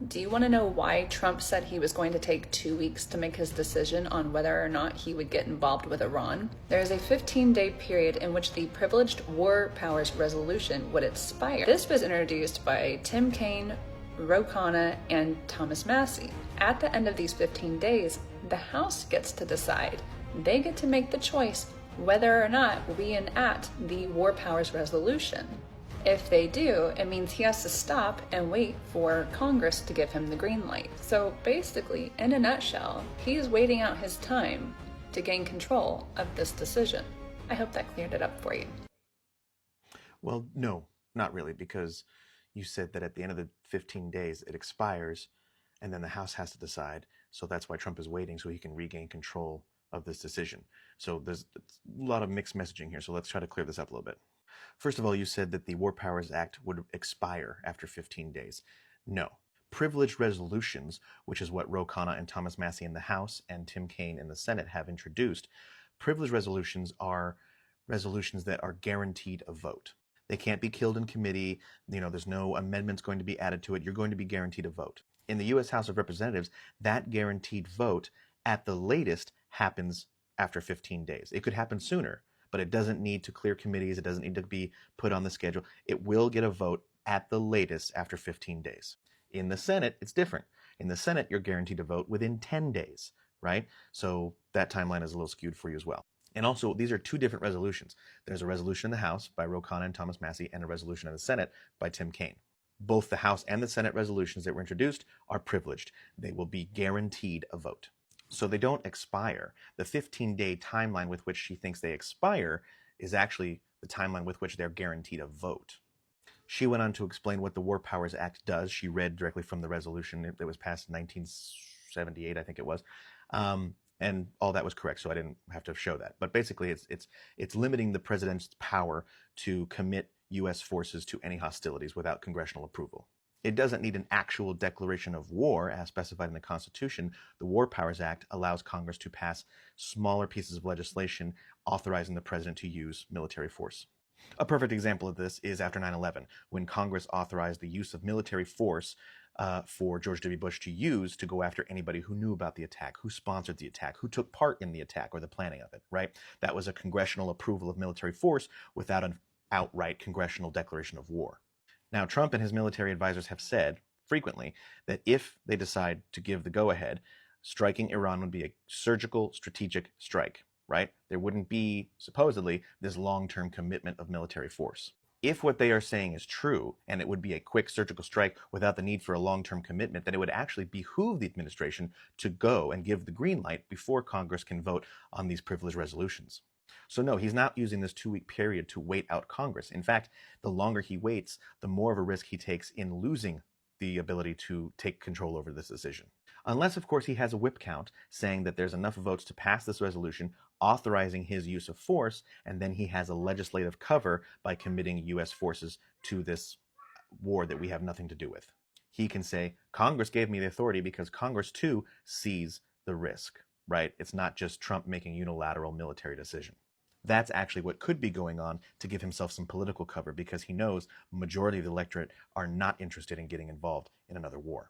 Do you want to know why Trump said he was going to take 2 weeks to make his decision on whether or not he would get involved with Iran? There is a 15-day period in which the Privileged War Powers Resolution would expire. This was introduced by Tim Kaine, Ro Khanna, and Thomas Massie. At the end of these 15 days, the House gets to decide. They get to make the choice whether or not we enact the War Powers Resolution. If they do, it means he has to stop and wait for Congress to give him the green light. So basically, in a nutshell, he's waiting out his time to gain control of this decision. I hope that cleared it up for you. Well, no, not really, because you said that at the end of the 15 days it expires and then the House has to decide. So that's why Trump is waiting, so he can regain control of this decision. So there's a lot of mixed messaging here. So let's try to clear this up a little bit. First of all, you said that the War Powers Act would expire after 15 days. No. Privileged resolutions, which is what Ro Khanna and Thomas Massie in the House and Tim Kaine in the Senate have introduced, privileged resolutions are resolutions that are guaranteed a vote. They can't be killed in committee. There's no amendments going to be added to it. You're going to be guaranteed a vote. In the U.S. House of Representatives, that guaranteed vote at the latest happens after 15 days. It could happen sooner, but it doesn't need to clear committees. It doesn't need to be put on the schedule. It will get a vote at the latest after 15 days. In the Senate, it's different. In the Senate, you're guaranteed a vote within 10 days, right? So that timeline is a little skewed for you as well. And also, these are two different resolutions. There's a resolution in the House by Ro Khanna and Thomas Massie, and a resolution in the Senate by Tim Kaine. Both the House and the Senate resolutions that were introduced are privileged. They will be guaranteed a vote. So they don't expire. The 15-day timeline with which she thinks they expire is actually the timeline with which they're guaranteed a vote. She went on to explain what the War Powers Act does. She read directly from the resolution that was passed in 1978, I think it was. And all that was correct, so I didn't have to show that. But basically, it's limiting the president's power to commit U.S. forces to any hostilities without congressional approval. It doesn't need an actual declaration of war as specified in the Constitution. The War Powers Act allows Congress to pass smaller pieces of legislation authorizing the president to use military force. A perfect example of this is after 9/11, when Congress authorized the use of military force for George W. Bush to use to go after anybody who knew about the attack, who sponsored the attack, who took part in the attack or the planning of it, right? That was a congressional approval of military force without an outright congressional declaration of war. Now, Trump and his military advisors have said frequently that if they decide to give the go-ahead, striking Iran would be a surgical, strategic strike, right? There wouldn't be, supposedly, this long-term commitment of military force. If what they are saying is true, and it would be a quick surgical strike without the need for a long-term commitment, then it would actually behoove the administration to go and give the green light before Congress can vote on these privileged resolutions. So no, he's not using this 2-week period to wait out Congress. In fact, the longer he waits, the more of a risk he takes in losing the ability to take control over this decision. Unless, of course, he has a whip count saying that there's enough votes to pass this resolution authorizing his use of force, and then he has a legislative cover by committing U.S. forces to this war that we have nothing to do with. He can say, Congress gave me the authority because Congress, too, sees the risk, right? It's not just Trump making unilateral military decision. That's actually what could be going on to give himself some political cover, because he knows the majority of the electorate are not interested in getting involved in another war.